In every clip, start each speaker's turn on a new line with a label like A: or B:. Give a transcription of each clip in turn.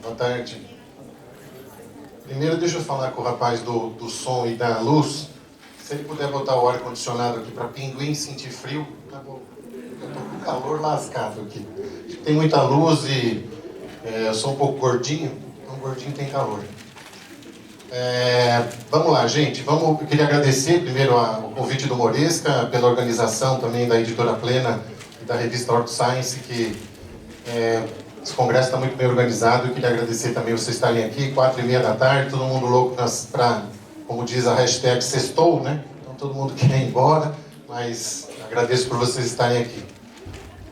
A: Boa tarde. Primeiro, deixa eu falar com o rapaz do som e da luz. Se ele puder botar o ar-condicionado aqui para pinguim sentir frio, tá bom. Eu tô com calor lascado aqui. Tem muita luz e eu sou um pouco gordinho, então gordinho tem calor. Vamos lá, gente. Eu queria agradecer primeiro o convite do Moresca, pela organização também da Editora Plena e da revista Orto Science, que esse congresso está muito bem organizado. Eu queria agradecer também vocês estarem aqui, 4h30 todo mundo louco para, como diz a hashtag, sextou, né? Então todo mundo quer ir embora, mas agradeço por vocês estarem aqui.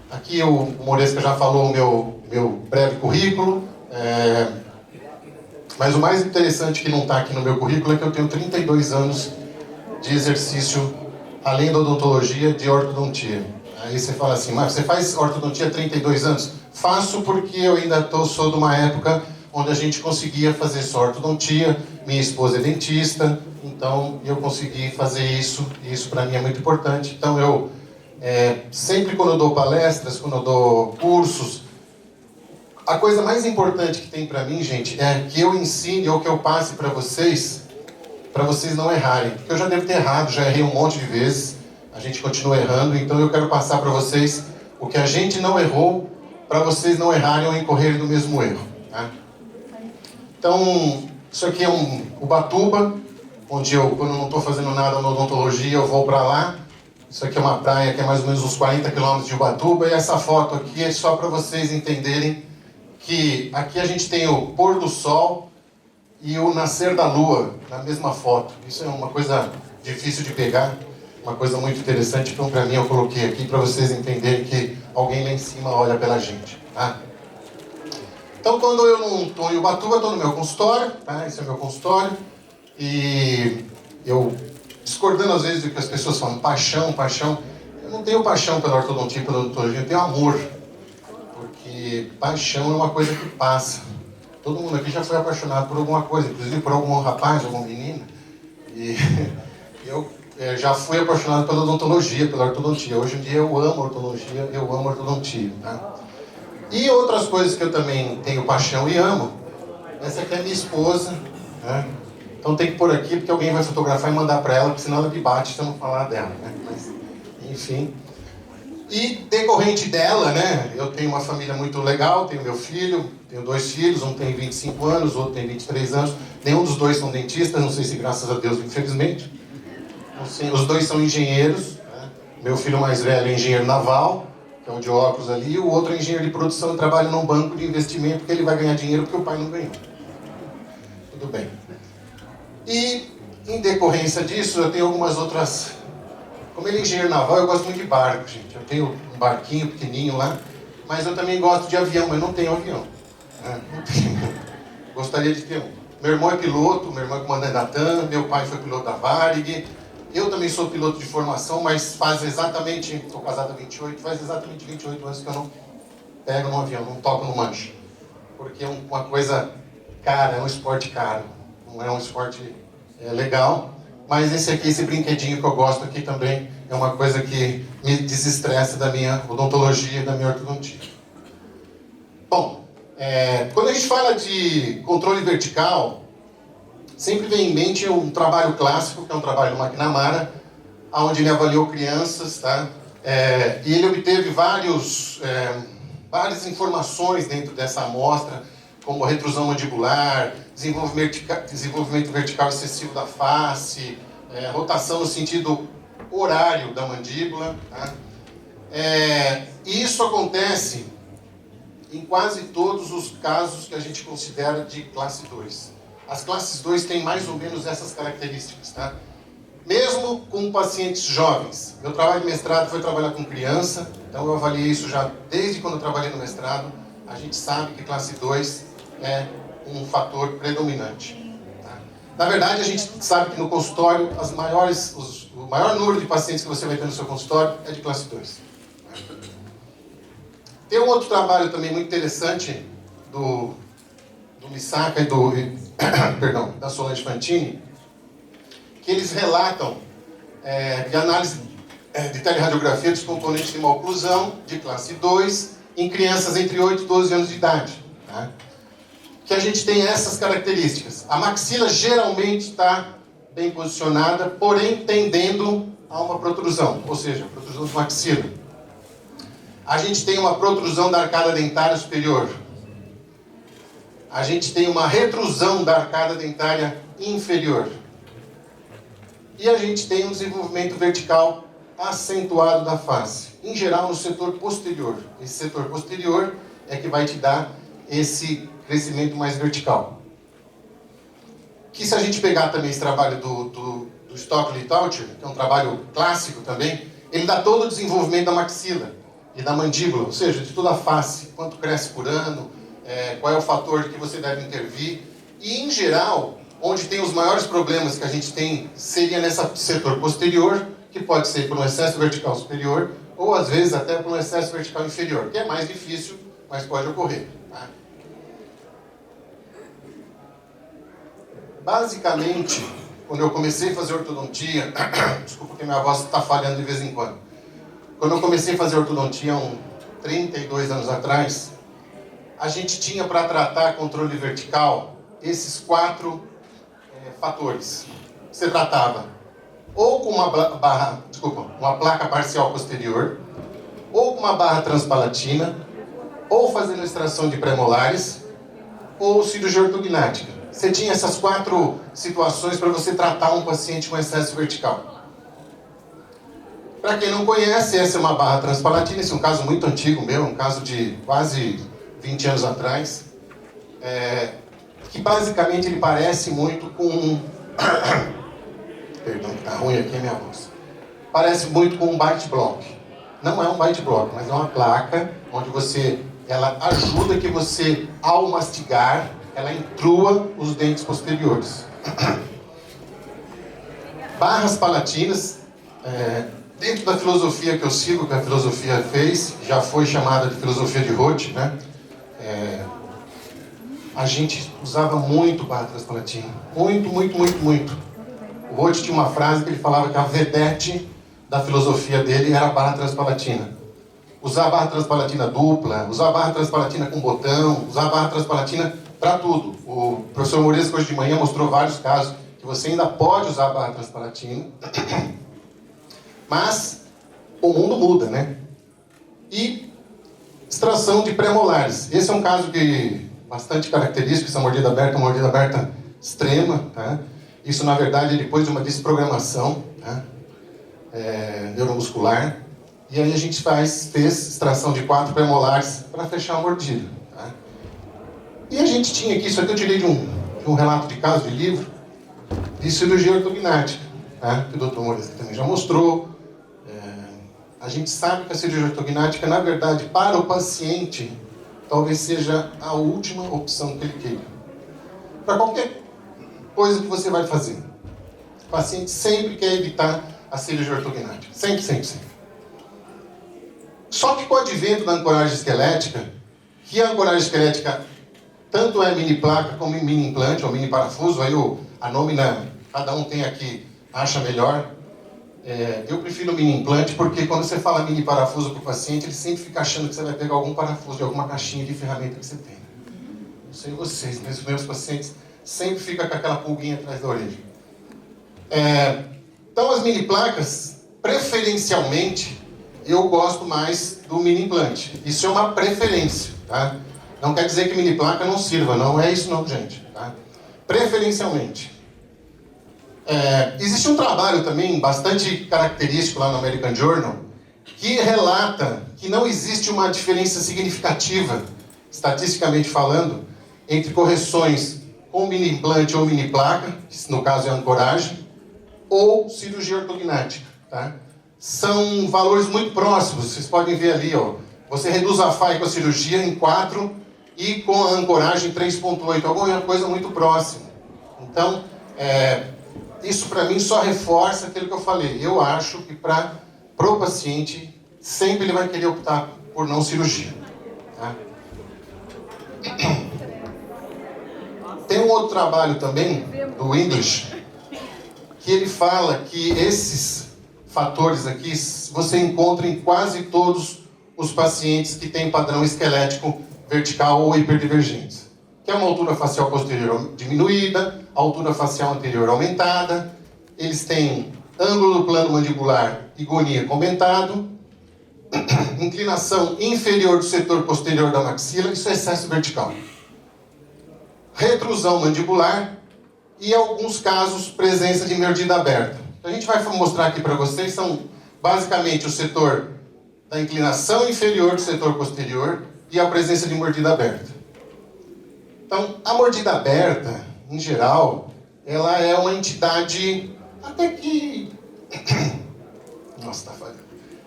A: Aqui o Moresca já falou o meu breve currículo, mas o mais interessante que não está aqui no meu currículo é que eu tenho 32 anos de exercício, além da odontologia, de ortodontia. Aí você fala assim, mas você faz ortodontia há 32 anos? Faço porque eu ainda sou de uma época onde a gente conseguia fazer só ortodontia, minha esposa é dentista, então eu consegui fazer isso, e isso para mim é muito importante. Então eu, sempre quando eu dou palestras, quando eu dou cursos, a coisa mais importante que tem para mim, gente, é que eu ensine ou que eu passe para vocês não errarem. Porque eu já devo ter errado, já errei um monte de vezes, a gente continua errando, então eu quero passar para vocês o que a gente não errou, para vocês não errarem ou incorrerem no mesmo erro. Tá? Então, isso aqui é Ubatuba, onde eu, quando não estou fazendo nada na odontologia, eu vou para lá. Isso aqui é uma praia que é mais ou menos uns 40 quilômetros de Ubatuba, e essa foto aqui é só para vocês entenderem que aqui a gente tem o pôr do sol e o nascer da lua na mesma foto. Isso é uma coisa difícil de pegar, uma coisa muito interessante, então para mim eu coloquei aqui para vocês entenderem que alguém lá em cima olha pela gente. Tá? Então quando eu não estou em Ubatuba, estou no meu consultório, tá? Esse é o meu consultório, e eu, discordando às vezes do que as pessoas falam, paixão, eu não tenho paixão pela ortodontia, pela odontologia, eu tenho amor. Porque paixão é uma coisa que passa. Todo mundo aqui já foi apaixonado por alguma coisa, inclusive por algum rapaz, alguma menina. E eu já fui apaixonado pela odontologia, pela ortodontia. Hoje em dia eu amo ortodontia, eu amo ortodontia. Tá? E outras coisas que eu também tenho paixão e amo. Essa aqui é minha esposa. Né? Então tem que pôr aqui, porque alguém vai fotografar e mandar para ela, porque senão ela me bate se eu não falar dela. Né? Mas, enfim... E decorrente dela, né, eu tenho uma família muito legal, tenho meu filho, tenho 2 filhos, um tem 25 anos, outro tem 23 anos. Nenhum dos dois são dentistas, não sei se graças a Deus, infelizmente. Assim, os 2 são engenheiros, né? Meu filho mais velho é engenheiro naval, que é um de óculos ali, e o outro é engenheiro de produção e trabalha num banco de investimento, porque ele vai ganhar dinheiro porque o pai não ganhou. Tudo bem. E, em decorrência disso, eu tenho algumas outras... Como ele é engenheiro naval, eu gosto muito de barco, gente. Eu tenho um barquinho pequenininho lá, mas eu também gosto de avião, mas não tenho avião. Não tenho. Gostaria de ter um. Meu irmão é piloto, meu irmão é comandante da TAM, meu pai foi piloto da Varig. Eu também sou piloto de formação, mas faz exatamente, estou casado há 28, faz exatamente 28 anos que eu não pego no avião, não toco no manche. Porque é uma coisa cara, é um esporte caro, não é um esporte legal. Mas esse brinquedinho que eu gosto aqui também é uma coisa que me desestressa da minha odontologia e da minha ortodontia. Bom, quando a gente fala de controle vertical, sempre vem em mente um trabalho clássico, que é um trabalho do McNamara, onde ele avaliou crianças, tá? E ele obteve várias informações dentro dessa amostra, como retrusão mandibular, desenvolvimento vertical excessivo da face, rotação no sentido horário da mandíbula. Tá? Isso acontece em quase todos os casos que a gente considera de classe 2. As classes 2 têm mais ou menos essas características. Tá? Mesmo com pacientes jovens. Meu trabalho de mestrado foi trabalhar com criança, então eu avaliei isso já desde quando eu trabalhei no mestrado. A gente sabe que classe 2 é um fator predominante. Tá? Na verdade, a gente sabe que no consultório, o maior número de pacientes que você vai ter no seu consultório é de classe 2. Tem um outro trabalho também muito interessante do Misaka e da Solange Fantini, que eles relatam de análise de teleradiografia dos componentes de uma oclusão de classe 2 em crianças entre 8 e 12 anos de idade. Tá? que a gente tem essas características. A maxila geralmente está bem posicionada, porém tendendo a uma protrusão, ou seja, protrusão de maxila. A gente tem uma protrusão da arcada dentária superior. A gente tem uma retrusão da arcada dentária inferior. E a gente tem um desenvolvimento vertical acentuado da face, em geral no setor posterior. Esse setor posterior é que vai te dar esse crescimento mais vertical. Que se a gente pegar também esse trabalho do Stockley e Taucher, que é um trabalho clássico também, ele dá todo o desenvolvimento da maxila e da mandíbula, ou seja, de toda a face, quanto cresce por ano, qual é o fator que você deve intervir. E, em geral, onde tem os maiores problemas que a gente tem seria nesse setor posterior, que pode ser por um excesso vertical superior, ou às vezes até por um excesso vertical inferior, que é mais difícil, mas pode ocorrer. Tá? Basicamente, quando eu comecei a fazer ortodontia, desculpa que minha voz está falhando de vez em quando. Quando eu comecei a fazer ortodontia, há 32 anos atrás, a gente tinha para tratar controle vertical esses 4 fatores. Você tratava ou com uma placa parcial posterior, ou com uma barra transpalatina, ou fazendo extração de premolares, ou cirurgia ortognática. Você tinha essas 4 situações para você tratar um paciente com excesso vertical. Para quem não conhece, essa é uma barra transpalatina. Esse é um caso muito antigo meu, um caso de quase 20 anos atrás, que basicamente ele parece muito com... Perdão, que está ruim aqui a minha voz. Parece muito com um bite block. Não é um bite block, mas é uma placa onde ela ajuda que você, ao mastigar, ela intrua os dentes posteriores. Barras palatinas, dentro da filosofia que eu sigo, que a filosofia fez, já foi chamada de filosofia de Roth, né? A gente usava muito barra transpalatina. Muito. O Roth tinha uma frase que ele falava que a vedete da filosofia dele era a barra transpalatina. Usar a barra transpalatina dupla, usar a barra transpalatina com botão, usar a barra transpalatina para tudo. O professor Moresco hoje de manhã mostrou vários casos que você ainda pode usar a barra transpalatina, mas o mundo muda, né? E extração de premolares. Esse é um caso bastante característico, essa mordida aberta, uma mordida aberta extrema, tá? Isso, na verdade, é depois de uma desprogramação, tá? Neuromuscular. E aí a gente fez extração de 4 premolares para fechar a mordida. Tá? E a gente tinha aqui, isso aqui eu tirei de um relato de caso de livro, de cirurgia ortognática, tá? Que o Dr. Moresco também já mostrou. A gente sabe que a cirurgia ortognática, na verdade, para o paciente, talvez seja a última opção que ele queira. Para qualquer coisa que você vai fazer, o paciente sempre quer evitar a cirurgia ortognática. Sempre. Só que com o advento da ancoragem esquelética, que a ancoragem esquelética tanto é mini placa como mini implante ou mini parafuso, aí a nômina, cada um tem aqui, acha melhor. Eu prefiro mini implante porque quando você fala mini parafuso para o paciente, ele sempre fica achando que você vai pegar algum parafuso de alguma caixinha de ferramenta que você tem. Não sei vocês, mas os meus pacientes sempre ficam com aquela pulguinha atrás da orelha. Então as mini placas, preferencialmente, eu gosto mais do mini implante. Isso é uma preferência, tá? Não quer dizer que mini placa não sirva, não é isso não, gente. Tá? Preferencialmente. Existe um trabalho também bastante característico lá no American Journal que relata que não existe uma diferença significativa, estatisticamente falando, entre correções com mini implante ou mini placa, que no caso é ancoragem, ou cirurgia ortognática. Tá? São valores muito próximos, vocês podem ver ali, ó. Você reduz a FAI com a cirurgia em 4 e com a ancoragem 3,8, alguma coisa muito próxima. Então, isso para mim só reforça aquilo que eu falei. Eu acho que para o paciente, sempre ele vai querer optar por não cirurgia. Tá? Tem um outro trabalho também, do English, que ele fala que esses fatores aqui você encontra em quase todos os pacientes que têm padrão esquelético vertical ou hiperdivergente. que é uma altura facial posterior diminuída, altura facial anterior aumentada. Eles têm ângulo do plano mandibular igoníaco aumentado, inclinação inferior do setor posterior da maxila, isso é excesso vertical. Retrusão mandibular e, em alguns casos, presença de mordida aberta. A gente vai mostrar aqui para vocês, são basicamente o setor da inclinação inferior do setor posterior e a presença de mordida aberta. Então, a mordida aberta, em geral, ela é uma entidade até que... Nossa, tá falhando.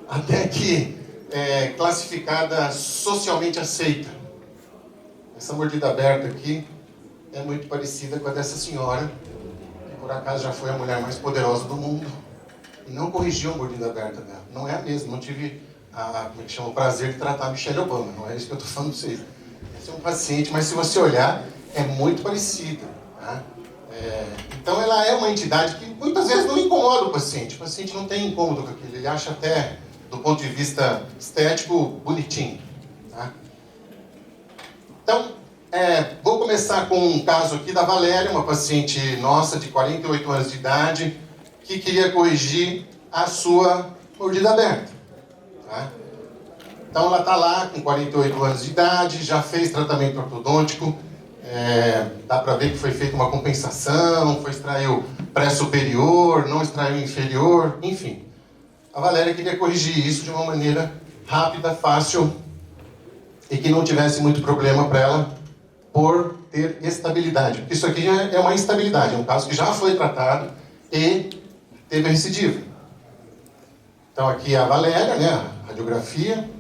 A: Até que é classificada socialmente aceita. Essa mordida aberta aqui é muito parecida com a dessa senhora, que por acaso já foi a mulher mais poderosa do mundo, e não corrigiu a mordida aberta dela. Não é a mesma, não tive o prazer de tratar a Michelle Obama, não é isso que eu estou falando para vocês. Esse é um paciente, mas se você olhar, é muito parecida. Tá? Então ela é uma entidade que muitas vezes não incomoda o paciente não tem incômodo com aquilo, ele acha até, do ponto de vista estético, bonitinho. Tá? Então, vou começar com um caso aqui da Valéria, uma paciente nossa de 48 anos de idade, que queria corrigir a sua mordida aberta. Tá? Então ela está lá com 48 anos de idade, já fez tratamento ortodôntico, dá para ver que foi feita uma compensação, extraiu pré-superior, não extraiu inferior, enfim. A Valéria queria corrigir isso de uma maneira rápida, fácil e que não tivesse muito problema para ela por ter estabilidade. Porque isso aqui já é uma instabilidade, é um caso que já foi tratado e teve recidiva. Então aqui é a Valéria, né, a radiografia.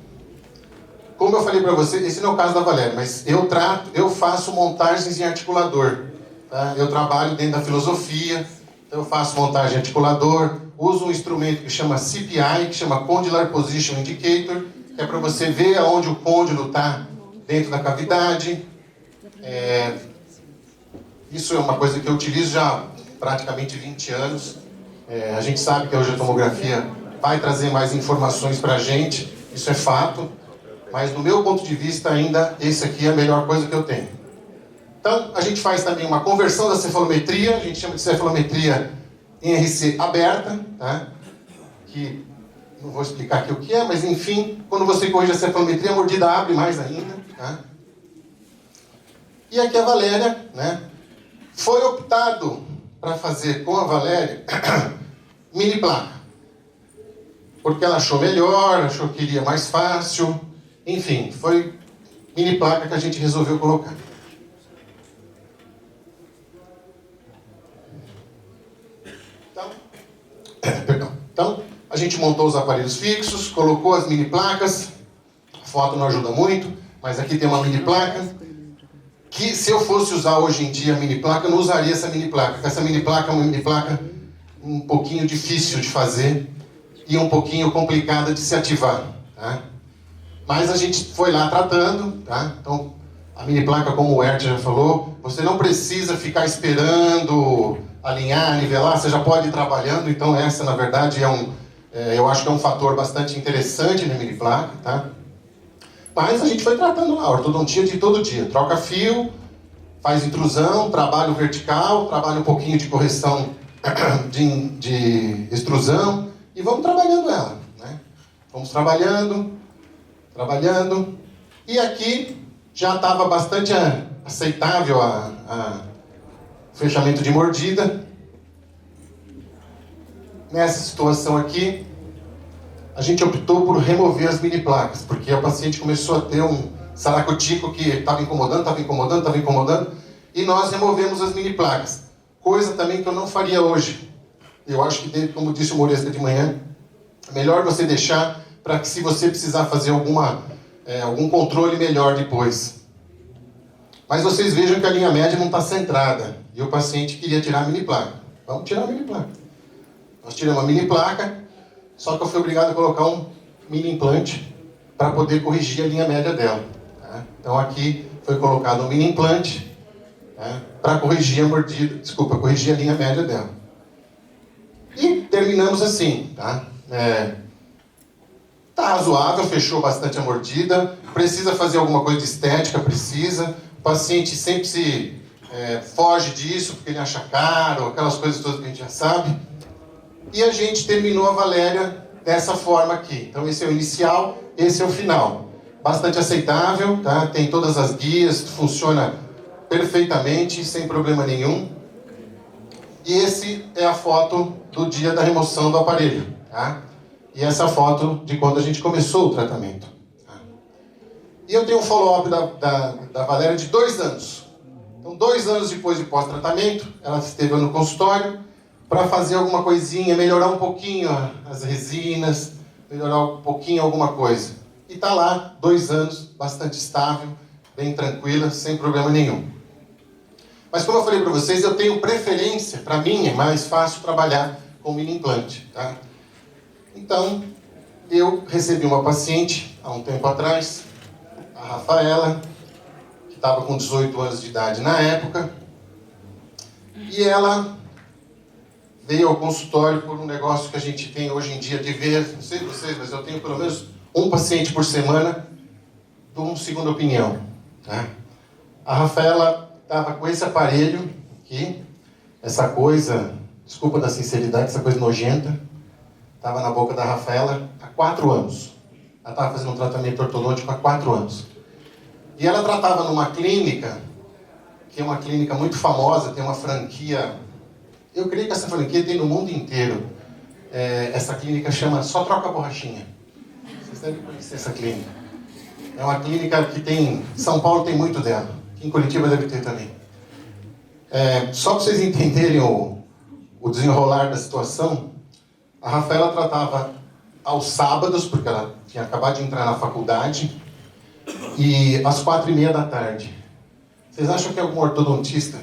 A: Como eu falei para você, esse não é o caso da Valéria, mas eu faço montagens em articulador. Tá? Eu trabalho dentro da filosofia, então eu faço montagem em articulador, uso um instrumento que chama CPI, que chama Condylar Position Indicator, que é para você ver aonde o côndilo está dentro da cavidade. Isso é uma coisa que eu utilizo já há praticamente 20 anos. A gente sabe que hoje a tomografia vai trazer mais informações para a gente, isso é fato, mas do meu ponto de vista ainda, esse aqui é a melhor coisa que eu tenho. Então, a gente faz também uma conversão da cefalometria, a gente chama de cefalometria em RC aberta, tá? Que não vou explicar aqui o que é, mas enfim, quando você corrige a cefalometria, a mordida abre mais ainda. Tá? E aqui a Valéria, né? Foi optado para fazer com a Valéria mini placa, porque ela achou melhor, achou que iria mais fácil, enfim, foi mini placa que a gente resolveu colocar. Então, a gente montou os aparelhos fixos, colocou as mini placas, a foto não ajuda muito, mas aqui tem uma mini placa, que se eu fosse usar hoje em dia a mini placa, eu não usaria essa mini placa, porque essa mini placa é uma mini placa um pouquinho difícil de fazer e um pouquinho complicada de se ativar. Tá? Mas a gente foi lá tratando, tá? Então, a mini placa, como o Ert já falou, você não precisa ficar esperando alinhar, nivelar, você já pode ir trabalhando, então essa, na verdade, eu acho que é um fator bastante interessante na mini placa, tá? Mas a gente foi tratando lá, a ortodontia de todo dia, troca fio, faz intrusão, trabalho vertical, trabalha um pouquinho de correção de extrusão, e vamos trabalhando ela, né? Vamos trabalhando, e aqui já estava bastante aceitável o fechamento de mordida. Nessa situação aqui, a gente optou por remover as mini placas, porque a paciente começou a ter um saracutico que estava incomodando, e nós removemos as mini placas. Coisa também que eu não faria hoje. Eu acho que, como disse o Moresca de manhã, é melhor você deixar para que, se você precisar fazer algum controle melhor depois. Mas vocês vejam que a linha média não está centrada, e o paciente queria tirar a mini placa. Vamos tirar a mini placa. Nós tiramos a mini placa, só que eu fui obrigado a colocar um mini implante para poder corrigir a linha média dela. Tá? Então aqui foi colocado um mini implante, tá? Para corrigir corrigir a linha média dela. E terminamos assim, tá? Tá razoável, fechou bastante a mordida. Precisa fazer alguma coisa de estética? Precisa. paciente sempre se foge disso, porque ele acha caro, aquelas coisas todas que a gente já sabe. E a gente terminou a Valéria dessa forma aqui. Então esse é o inicial, esse é o final. Bastante aceitável, tá? Tem todas as guias, funciona perfeitamente, sem problema nenhum. E esse é a foto do dia da remoção do aparelho, tá? E essa foto de quando a gente começou o tratamento. Tá? E eu tenho um follow-up da Valéria de 2 anos. Então, 2 anos depois de pós-tratamento, ela esteve no consultório para fazer alguma coisinha, melhorar um pouquinho as resinas, melhorar um pouquinho alguma coisa. E está lá, 2 anos, bastante estável, bem tranquila, sem problema nenhum. Mas como eu falei para vocês, eu tenho preferência, para mim é mais fácil trabalhar com mini implante. Tá? Então, eu recebi uma paciente, há um tempo atrás, a Rafaela, que estava com 18 anos de idade na época, e ela veio ao consultório por um negócio que a gente tem hoje em dia de ver, não sei vocês, mas eu tenho pelo menos um paciente por semana de uma segunda opinião. Tá? A Rafaela estava com esse aparelho aqui, essa coisa, desculpa da sinceridade, essa coisa nojenta, estava na boca da Rafaela há 4 anos. Ela estava fazendo um tratamento ortodôntico há 4 anos. E ela tratava numa clínica, que é uma clínica muito famosa, tem uma franquia, eu creio que essa franquia tem no mundo inteiro. Essa clínica chama Só Troca Borrachinha. Vocês devem conhecer essa clínica. É uma clínica que tem, São Paulo tem muito dela. Em Curitiba deve ter também. Só para vocês entenderem o desenrolar da situação, a Rafaela tratava aos sábados, porque ela tinha acabado de entrar na faculdade, e às 4h30 da tarde. Vocês acham que algum ortodontista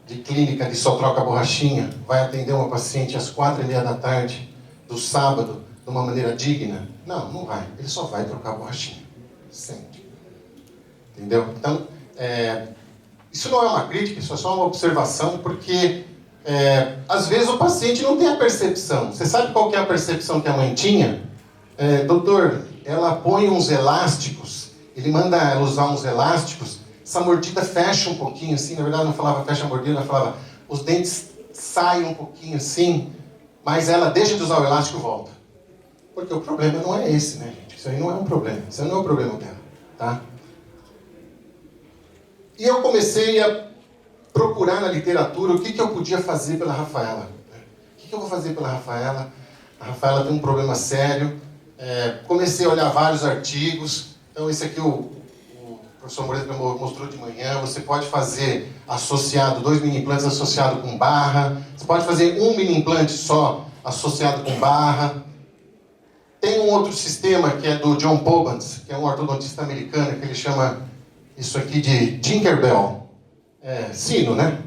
A: de clínica de Só Troca Borrachinha vai atender uma paciente às 4h30 da tarde, do sábado, de uma maneira digna? Não, não vai. Ele só vai trocar borrachinha. Sempre. Entendeu? Então, isso não é uma crítica, isso é só uma observação, porque às vezes o paciente não tem a percepção. Você sabe qual que é a percepção que a mãe tinha? Doutor, ela põe uns elásticos, ele manda ela usar uns elásticos, essa mordida fecha um pouquinho assim, na verdade não falava fecha a mordida, ela falava os dentes saem um pouquinho assim, mas ela deixa de usar o elástico e volta. Porque o problema não é esse, né, gente? Isso aí não é um problema, isso aí não é o problema dela, tá? E eu comecei a procurar na literatura o que eu podia fazer pela Rafaela. O que eu vou fazer pela Rafaela? A Rafaela tem um problema sério. Comecei a olhar vários artigos. Então, esse aqui o professor Moreira mostrou de manhã. Você pode fazer associado, 2 mini implantes associado com barra. Você pode fazer um mini implante só associado com barra. Tem um outro sistema que é do John Pobans, que é um ortodontista americano, que ele chama isso aqui de Tinkerbell, sino, né?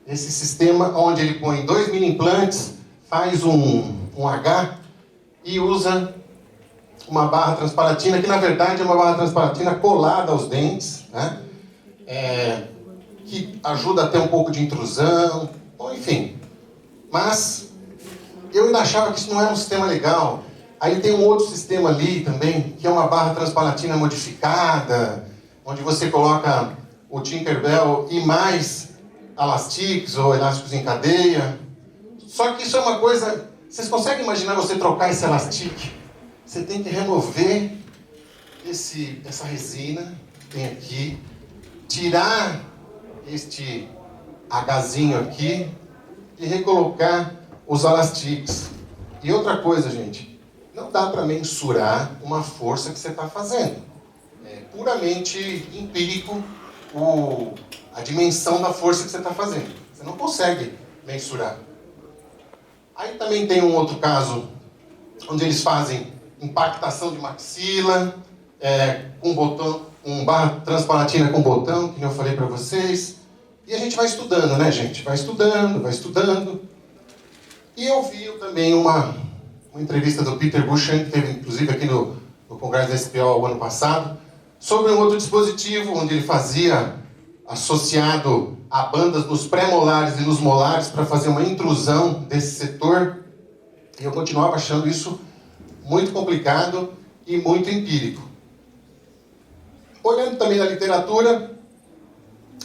A: Esse sistema onde ele põe 2 mini implantes, faz um H e usa uma barra transpalatina, que na verdade é uma barra transpalatina colada aos dentes, né? Que ajuda a ter um pouco de intrusão, bom, enfim. Mas eu ainda achava que isso não era um sistema legal. Aí tem um outro sistema ali também, que é uma barra transpalatina modificada, onde você coloca o Tinkerbell e mais elastiques ou elásticos em cadeia. Só que isso é uma coisa... Vocês conseguem imaginar você trocar esse elastique? Você tem que remover essa resina que tem aqui, tirar este Hzinho aqui e recolocar os elastiques. E outra coisa, gente, não dá para mensurar uma força que você está fazendo. É puramente empírico a dimensão da força que você está fazendo. Você não consegue mensurar. Aí também tem um outro caso, onde eles fazem impactação de maxila, com botão, barra transpalatina com botão, que eu falei para vocês. E a gente vai estudando, né, gente? Vai estudando, vai estudando. E eu vi também uma entrevista do Peter Buchan, que teve inclusive aqui no Congresso da SPO o ano passado, sobre um outro dispositivo, onde ele fazia associado a bandas nos pré-molares e nos molares para fazer uma intrusão desse setor. E eu continuava achando isso muito complicado e muito empírico. Olhando também na literatura,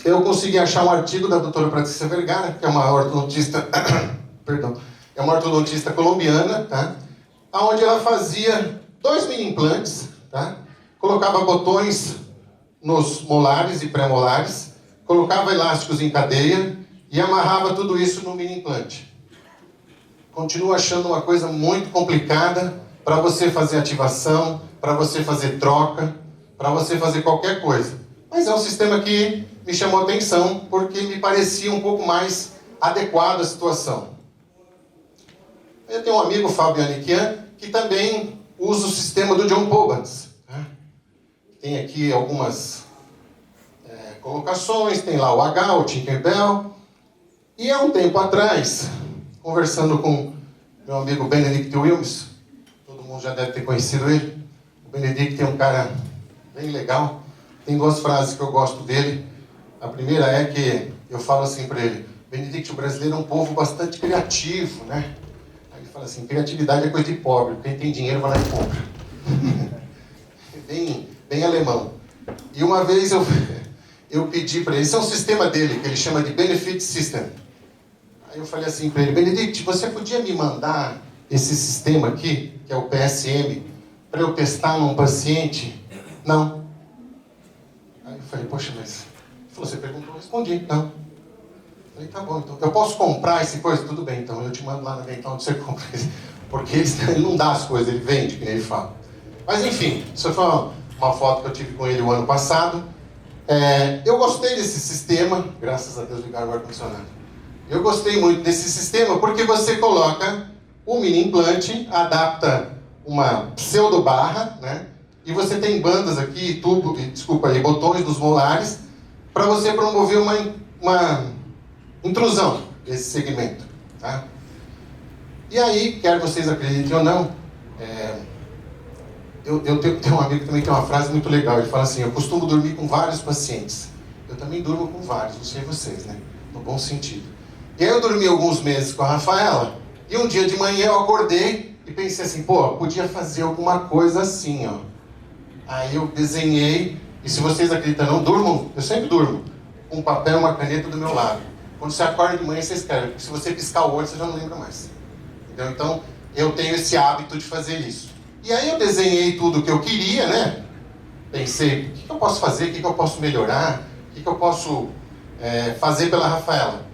A: eu consegui achar um artigo da doutora Patrícia Vergara, que é uma ortodontista, perdão, é uma ortodontista colombiana, tá? Onde ela fazia 2 mini implantes, tá? Colocava botões nos molares e pré-molares, colocava elásticos em cadeia e amarrava tudo isso no mini implante. Continuo achando uma coisa muito complicada para você fazer ativação, para você fazer troca, para você fazer qualquer coisa. Mas é um sistema que me chamou a atenção porque me parecia um pouco mais adequado à situação. Eu tenho um amigo, Fábio Aniquian, que também usa o sistema do John Pobans. Tem aqui algumas colocações, tem lá o H, o Tinkerbell. E há um tempo atrás, conversando com meu amigo Benedict Wilms, todo mundo já deve ter conhecido ele. O Benedict é um cara bem legal. Tem 2 frases que eu gosto dele. A primeira é que eu falo assim para ele: Benedict, o brasileiro é um povo bastante criativo, né? Aí ele fala assim: criatividade é coisa de pobre, quem tem dinheiro vai lá e compra. bem alemão. E uma vez eu pedi para ele, esse é um sistema dele, que ele chama de Benefit System. Aí eu falei assim para ele: Benedict, você podia me mandar esse sistema aqui, que é o PSM, para eu testar num paciente? Não. Aí eu falei: poxa, mas... Ele falou: você perguntou, eu respondi. Não. Eu falei: tá bom, então. Eu posso comprar esse coisa? Tudo bem, então. Eu te mando lá na Dental onde você compra. Porque ele não dá as coisas, ele vende, que nem ele fala. Mas enfim, isso foi uma foto que eu tive com ele o ano passado. Eu gostei desse sistema, graças a Deus ligaram o ar-condicionado. Eu gostei muito desse sistema porque você coloca o mini implante, adapta uma pseudo-barra, né? E você tem bandas aqui, botões dos molares, para você promover uma intrusão desse segmento, tá? E aí, quer vocês acreditem ou não, eu tenho um amigo que também tem uma frase muito legal. Ele fala assim: eu costumo dormir com vários pacientes. Eu também durmo com vários, não sei vocês, né? No bom sentido. E aí eu dormi alguns meses com a Rafaela, e um dia de manhã eu acordei e pensei assim: pô, podia fazer alguma coisa assim, ó. Aí eu desenhei, e se vocês acreditam não, durmam, eu sempre durmo, com um papel e uma caneta do meu lado. Quando você acorda de manhã, você escreve, porque se você piscar o olho, você já não lembra mais. Entendeu? Então, eu tenho esse hábito de fazer isso. E aí eu desenhei tudo o que eu queria, né? Pensei, o que eu posso fazer, o que eu posso melhorar, o que eu posso fazer pela Rafaela.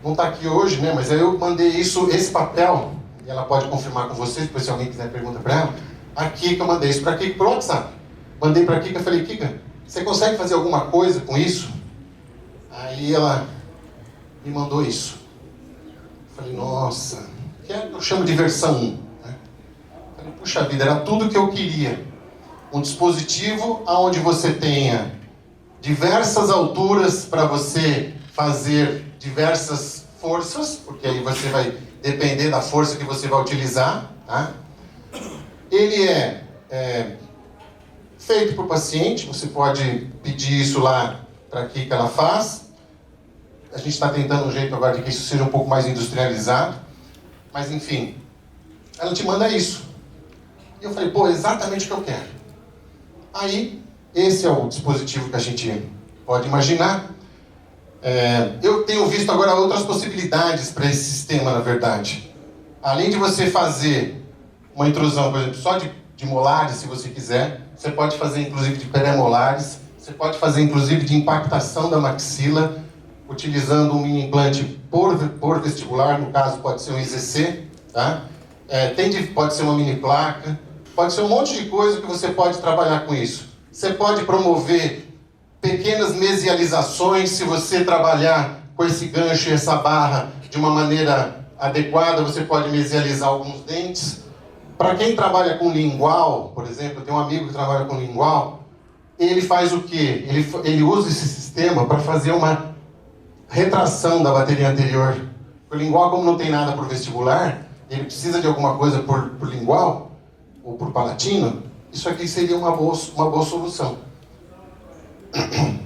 A: Não está aqui hoje, né? Mas aí eu mandei esse papel, e ela pode confirmar com vocês, depois se alguém quiser pergunta para ela. A Kika, eu mandei isso para a Kika pro WhatsApp. Mandei para a Kika, falei: Kika, você consegue fazer alguma coisa com isso? Aí ela me mandou isso. Falei: nossa, que eu chamo de versão 1. Né? Falei: puxa vida, era tudo que eu queria. Um dispositivo onde você tenha diversas alturas para você fazer diversas forças, porque aí você vai depender da força que você vai utilizar, tá? Ele é feito para o paciente, você pode pedir isso lá para que ela faz. A gente está tentando um jeito agora de que isso seja um pouco mais industrializado, mas enfim, ela te manda isso. E eu falei: pô, exatamente o que eu quero. Aí, esse é o dispositivo que a gente pode imaginar. Eu tenho visto agora outras possibilidades para esse sistema, na verdade. Além de você fazer uma intrusão, por exemplo, só de molares, se você quiser, você pode fazer inclusive de pré-molares, você pode fazer inclusive de impactação da maxila, utilizando um mini implante por vestibular, no caso pode ser um IZC, tá? Pode ser uma mini placa, pode ser um monte de coisa que você pode trabalhar com isso. Você pode promover pequenas mesializações, se você trabalhar com esse gancho e essa barra de uma maneira adequada, você pode mesializar alguns dentes. Para quem trabalha com lingual, por exemplo, eu tenho um amigo que trabalha com lingual, ele faz o quê? Ele usa esse sistema para fazer uma retração da bateria anterior. O lingual, como não tem nada por vestibular, ele precisa de alguma coisa por lingual, ou por palatino, isso aqui seria uma boa solução.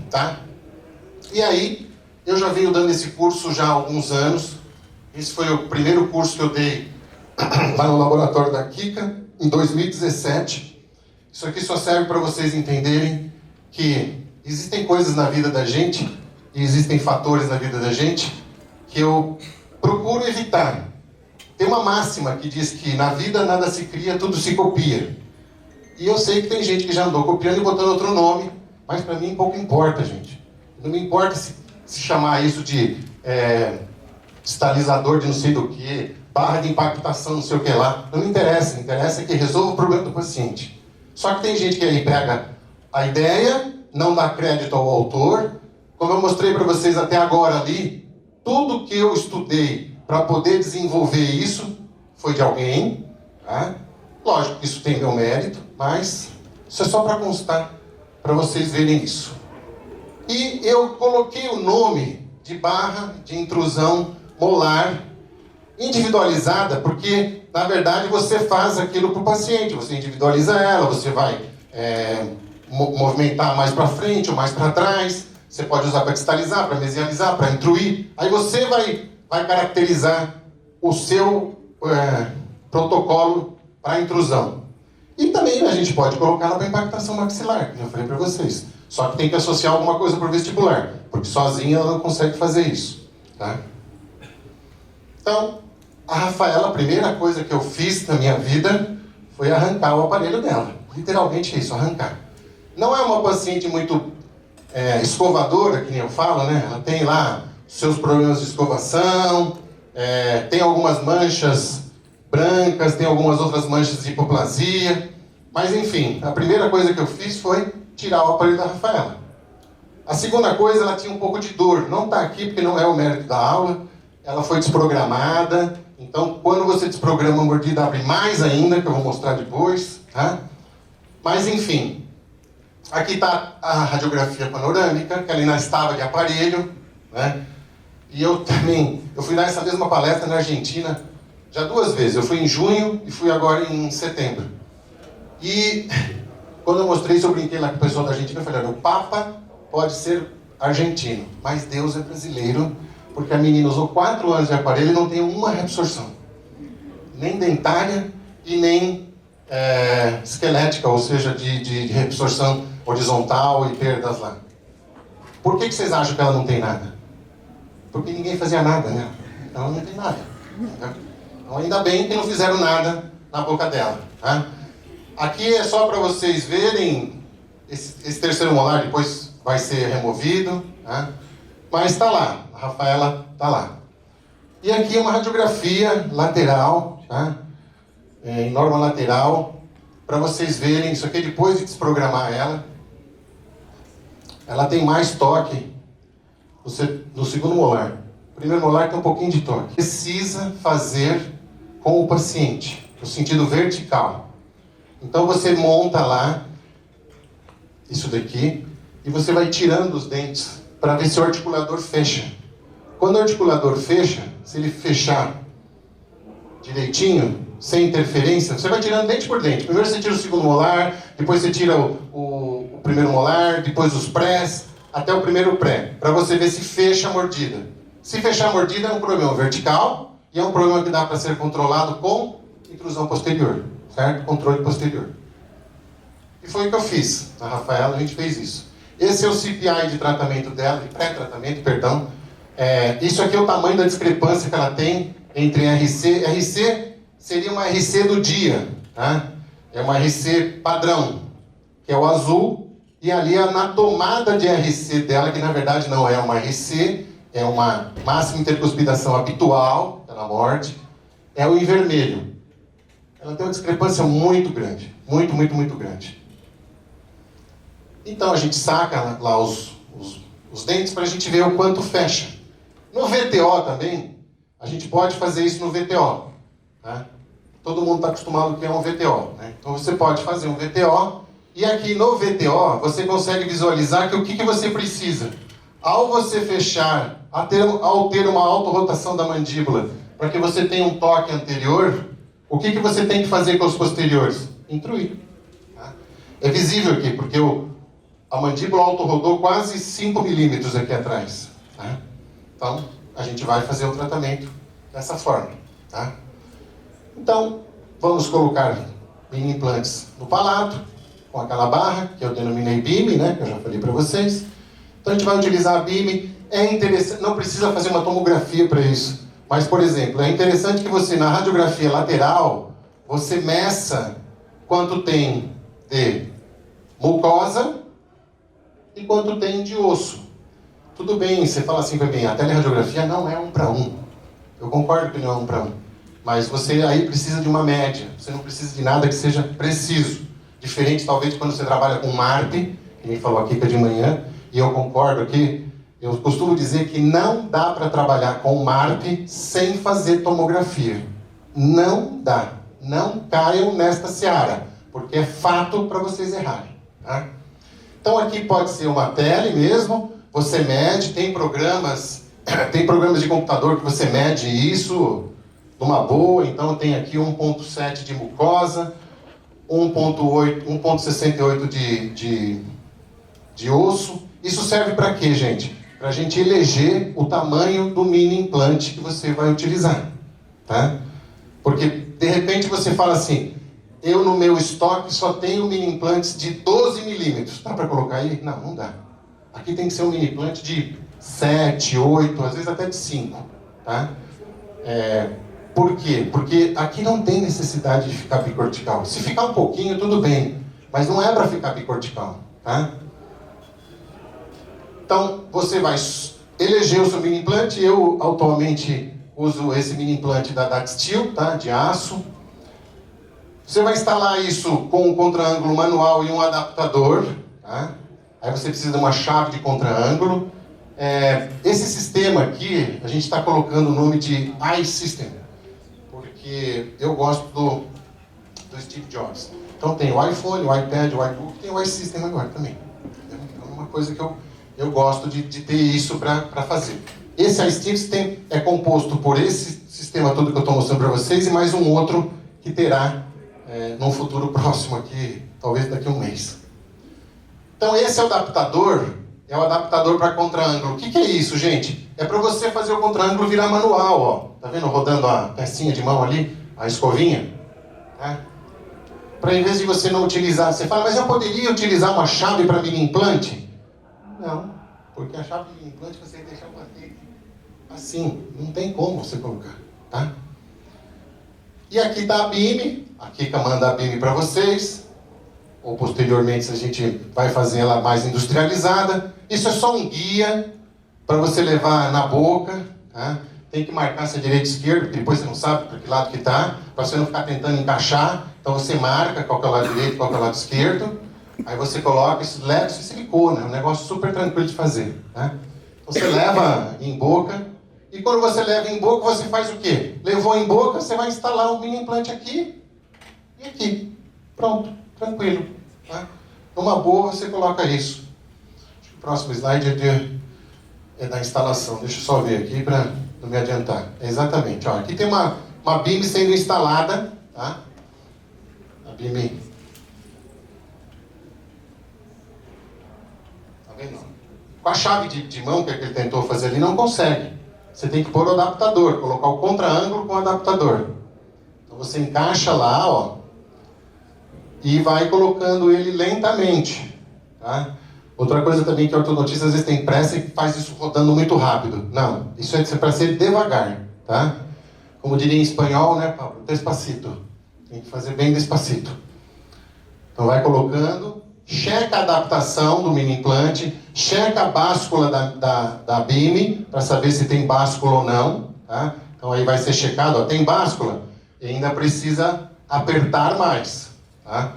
A: Tá? E aí, eu já venho dando esse curso já há alguns anos. Esse foi o primeiro curso que eu dei lá no laboratório da Kika, em 2017. Isso aqui só serve para vocês entenderem que existem coisas na vida da gente e existem fatores na vida da gente que eu procuro evitar. Tem uma máxima que diz que na vida nada se cria, tudo se copia. E eu sei que tem gente que já andou copiando e botando outro nome, mas para mim pouco importa, gente. Não me importa se chamar isso de estalizador de não sei do que, barra de impactação, não sei o que lá. Não me interessa, é que resolva o problema do paciente. Só que tem gente que aí pega a ideia, não dá crédito ao autor. Como eu mostrei para vocês até agora ali, tudo que eu estudei para poder desenvolver isso foi de alguém, tá? Lógico que isso tem meu mérito, mas isso é só para constar, para vocês verem isso. E eu coloquei o nome de barra de intrusão molar individualizada, porque, na verdade, você faz aquilo para o paciente, você individualiza ela, você vai movimentar mais para frente ou mais para trás, você pode usar para distalizar, para mesializar, para intruir, aí você vai caracterizar o seu protocolo para intrusão. E também a gente pode colocar ela para impactação maxilar, que eu falei para vocês. Só que tem que associar alguma coisa para o vestibular, porque sozinha ela não consegue fazer isso. Tá? Então, a Rafaela, a primeira coisa que eu fiz na minha vida foi arrancar o aparelho dela. Literalmente isso, arrancar. Não é uma paciente muito escovadora, que nem eu falo, né? Ela tem lá seus problemas de escovação, tem algumas manchas brancas, tem algumas outras manchas de hipoplasia, mas enfim, a primeira coisa que eu fiz foi tirar o aparelho da Rafaela. A segunda coisa, ela tinha um pouco de dor, não está aqui porque não é o mérito da aula, ela foi desprogramada, então quando você desprograma a mordida abre mais ainda, que eu vou mostrar depois, tá? Mas enfim, aqui está a radiografia panorâmica, que ela ainda estava de aparelho, né? E eu fui dar essa mesma palestra na Argentina já 2 vezes. Eu fui em junho e fui agora em setembro. E quando eu mostrei isso, eu brinquei lá com o pessoal da Argentina, eu falei, olha, o Papa pode ser argentino, mas Deus é brasileiro, porque a menina usou 4 anos de aparelho e não tem uma reabsorção. Nem dentária e nem esquelética, ou seja, de reabsorção horizontal e perdas lá. Por que vocês acham que ela não tem nada? Porque ninguém fazia nada, né? Ela não tem nada. Então, ainda bem que não fizeram nada na boca dela. Tá? Aqui é só para vocês verem, esse terceiro molar depois vai ser removido, tá? Mas está lá, a Rafaela está lá. E aqui uma radiografia lateral, tá? Em norma lateral, para vocês verem, isso aqui é depois de desprogramar ela. Ela tem mais toque no segundo molar. O primeiro molar tem um pouquinho de toque. Precisa fazer com o paciente, no sentido vertical. Então você monta lá, isso daqui, e você vai tirando os dentes para ver se o articulador fecha. Quando o articulador fecha, se ele fechar direitinho, sem interferência, você vai tirando dente por dente. Primeiro você tira o segundo molar, depois você tira o primeiro molar, depois os prés, até o primeiro pré, para você ver se fecha a mordida. Se fechar a mordida é um problema vertical e é um problema que dá para ser controlado com intrusão posterior, certo? Controle posterior. E foi o que eu fiz. Na Rafaela a gente fez isso. Esse é o CPI de tratamento dela, de pré-tratamento, perdão. Isso aqui é o tamanho da discrepância que ela tem entre RC. RC seria uma RC do dia, tá? É uma RC padrão, que é o azul, e ali na tomada de RC dela, que na verdade não é uma RC, é uma máxima intercuspidação habitual, pela morte, é o em vermelho. Ela tem uma discrepância muito grande, muito grande. Então a gente saca lá os dentes para a gente ver o quanto fecha. No VTO também, a gente pode fazer isso no VTO. Tá? Todo mundo está acostumado com o que é um VTO. Né? Então você pode fazer um VTO, e aqui no VTO você consegue visualizar que o que você precisa. Ao você fechar, ao ter uma autorrotação da mandíbula, para que você tenha um toque anterior, o que você tem que fazer com os posteriores? Intruir. Tá? É visível aqui, porque a mandíbula autorrodou quase 5 milímetros aqui atrás. Tá? Então, a gente vai fazer o tratamento dessa forma. Tá? Então, vamos colocar mini implantes no palato, com aquela barra, que eu denominei BIM, né, que eu já falei para vocês. Então a gente vai utilizar a BIM. É interessante, não precisa fazer uma tomografia para isso. Mas, por exemplo, é interessante que você, na radiografia lateral, você meça quanto tem de mucosa e quanto tem de osso. Tudo bem, você fala assim para mim, a teleradiografia não é 1 para 1. Eu concordo que não é 1 para 1. Mas você aí precisa de uma média. Você não precisa de nada que seja preciso. Diferente, talvez, de quando você trabalha com MARP, que nem falou aqui de manhã, e eu concordo aqui. Eu costumo dizer que não dá para trabalhar com MARP sem fazer tomografia. Não dá. Não caiam nesta seara, porque é fato para vocês errarem. Tá? Então aqui pode ser uma tele mesmo, você mede, tem programas de computador que você mede isso numa boa, então tem aqui 1.7 de mucosa, 1.68 de osso. Isso serve para quê, gente? Para a gente eleger o tamanho do mini implante que você vai utilizar, tá? Porque, de repente, você fala assim, eu no meu estoque só tenho mini implantes de 12 milímetros. Dá para colocar aí? Não, não dá. Aqui tem que ser um mini implante de 7, 8, às vezes até de 5, tá? Por quê? Porque aqui não tem necessidade de ficar bicortical. Se ficar um pouquinho, tudo bem, mas não é para ficar bicortical, tá? Então, você vai eleger o seu mini implante. Eu, atualmente, uso esse mini implante da Daxtil, tá? De aço. Você vai instalar isso com um contra-ângulo manual e um adaptador, tá? Aí você precisa de uma chave de contra-ângulo. Esse sistema aqui, a gente está colocando o nome de iSystem, porque eu gosto do Steve Jobs. Então tem o iPhone, o iPad, o iBook, tem o iSystem agora também. É uma coisa que eu gosto de ter isso para fazer. Esse iSystem é composto por esse sistema todo que eu estou mostrando para vocês e mais um outro que terá num futuro próximo aqui, talvez daqui a um mês. Então esse adaptador é o adaptador para contra-ângulo. O que é isso, gente? É para você fazer o contra-ângulo virar manual, ó. Tá vendo rodando a pecinha de mão ali, a escovinha? Tá? Para em vez de você não utilizar, você fala, mas eu poderia utilizar uma chave para mini implante? Não, porque a chave de mini implante você deixa bater assim, não tem como você colocar, tá? E aqui está a BIM, a Kika manda a BIM para vocês, ou posteriormente a gente vai fazer ela mais industrializada. Isso é só um guia para você levar na boca, tá? Tem que marcar se é direito ou esquerdo, porque depois você não sabe para que lado que está, para você não ficar tentando encaixar. Então você marca qual que é o lado direito, qual que é o lado esquerdo, aí você coloca, isso leva, isso é silicone, é um negócio super tranquilo de fazer, tá? Então você leva em boca, e quando você leva em boca, você faz o quê? Levou em boca, você vai instalar um mini implante aqui e aqui. Pronto, tranquilo. Tá? Numa boa, você coloca isso. Acho que o próximo slide é da instalação. Deixa eu só ver aqui para não me adiantar. Exatamente. Ó, aqui tem uma BIM sendo instalada. Tá? A BIM. Tá vendo? Com a chave de mão que ele tentou fazer ali, não consegue. Você tem que pôr o adaptador, colocar o contra-ângulo com o adaptador. Então você encaixa lá, ó, e vai colocando ele lentamente, tá? Outra coisa também que a ortodontista às vezes tem pressa e faz isso rodando muito rápido. Não, isso é para ser devagar, tá? Como diria em espanhol, né, Pablo? Despacito. Tem que fazer bem despacito. Então vai colocando, checa a adaptação do mini implante, checa a báscula da BIM, para saber se tem báscula ou não, tá? Então aí vai ser checado, ó, tem báscula, e ainda precisa apertar mais, tá?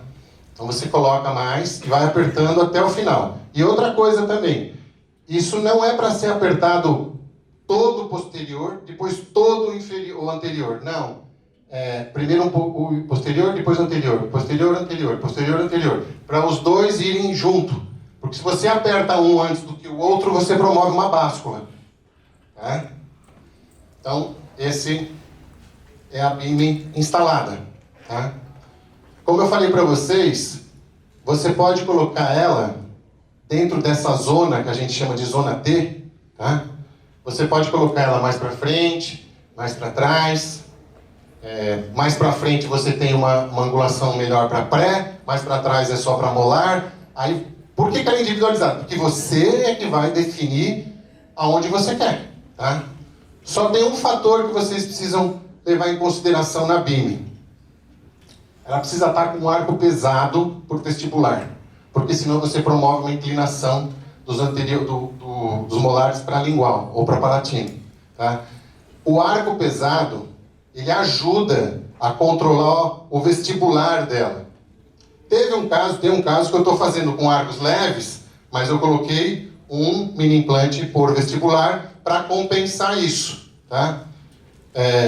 A: Então você coloca mais e vai apertando até o final. E outra coisa também, isso não é para ser apertado todo o posterior, depois todo o anterior, não. Primeiro um pouco o posterior, depois o anterior, posterior, anterior, posterior, anterior, para os dois irem junto. Porque se você aperta um antes do que o outro, você promove uma báscula. Tá? Então, esse é a BIM instalada. Tá? Como eu falei para vocês, você pode colocar ela dentro dessa zona que a gente chama de zona T. Tá? Você pode colocar ela mais para frente, mais para trás. Mais para frente você tem uma angulação melhor para pré, mais para trás é só para molar. Aí Por que ela é individualizada? Porque você é que vai definir aonde você quer, tá? Só tem um fator que vocês precisam levar em consideração na BIM. Ela precisa estar com um arco pesado por vestibular, porque senão você promove uma inclinação dos molares para lingual ou para palatino, tá? O arco pesado, ele ajuda a controlar o vestibular dela. Tem um caso que eu estou fazendo com arcos leves, mas eu coloquei um mini implante por vestibular para compensar isso, tá?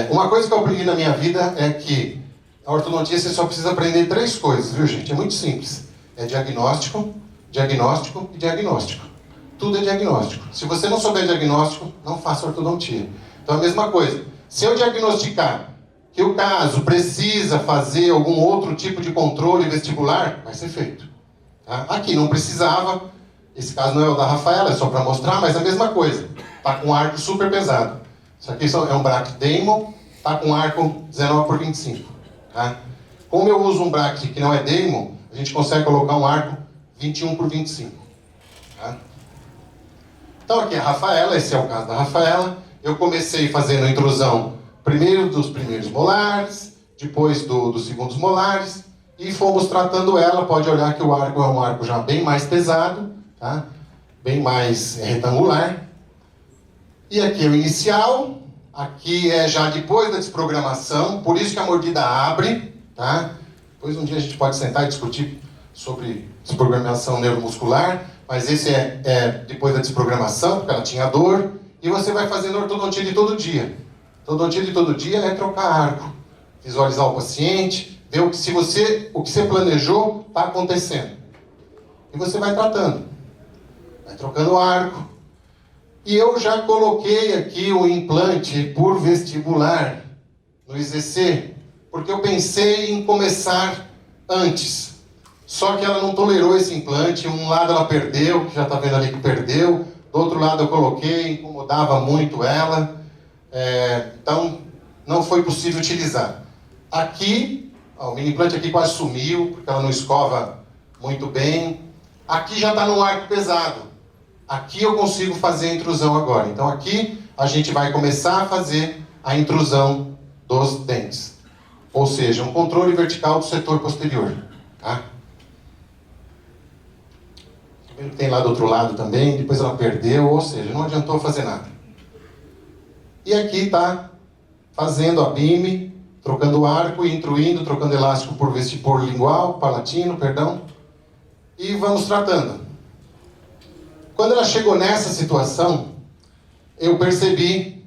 A: Uma coisa que eu aprendi na minha vida é que a ortodontia você só precisa aprender 3 coisas, viu, gente? É muito simples. É diagnóstico, diagnóstico e diagnóstico. Tudo é diagnóstico. Se você não souber diagnóstico, não faça ortodontia. Então, a mesma coisa. Se eu diagnosticar que o caso precisa fazer algum outro tipo de controle vestibular, vai ser feito. Tá? Aqui não precisava, esse caso não é o da Rafaela, é só para mostrar, mas a mesma coisa. Está com um arco super pesado. Isso aqui é um bracket Damon, está com um arco 19 por 25. Tá? Como eu uso um bracket que não é Damon, a gente consegue colocar um arco 21 por 25. Tá? Então aqui é a Rafaela, esse é o caso da Rafaela. Eu comecei fazendo a intrusão primeiro dos primeiros molares, depois dos segundos molares, e fomos tratando ela. Pode olhar que o arco é um arco já bem mais pesado, tá? Bem mais retangular. E aqui é o inicial, aqui é já depois da desprogramação, por isso que a mordida abre, tá? Depois um dia a gente pode sentar e discutir sobre desprogramação neuromuscular, mas esse é depois da desprogramação, porque ela tinha dor, e você vai fazendo ortodontia de todo dia. Ortodontia de todo dia é trocar arco, visualizar o paciente, ver o que você planejou está acontecendo. E você vai tratando, vai trocando arco. E eu já coloquei aqui o implante por vestibular no IZC, porque eu pensei em começar antes. Só que ela não tolerou esse implante, um lado ela perdeu, que já está vendo ali que perdeu, do outro lado eu coloquei, incomodava muito ela, então não foi possível utilizar. Aqui, ó, o mini implante aqui quase sumiu, porque ela não escova muito bem. Aqui já está num arco pesado. Aqui eu consigo fazer a intrusão agora. Então aqui a gente vai começar a fazer a intrusão dos dentes. Ou seja, um controle vertical do setor posterior. Tá? Tem lá do outro lado também, depois ela perdeu, ou seja, não adiantou fazer nada. E aqui está fazendo a BIM, trocando o arco e intruindo, trocando elástico por lingual, palatino, perdão. E vamos tratando. Quando ela chegou nessa situação, eu percebi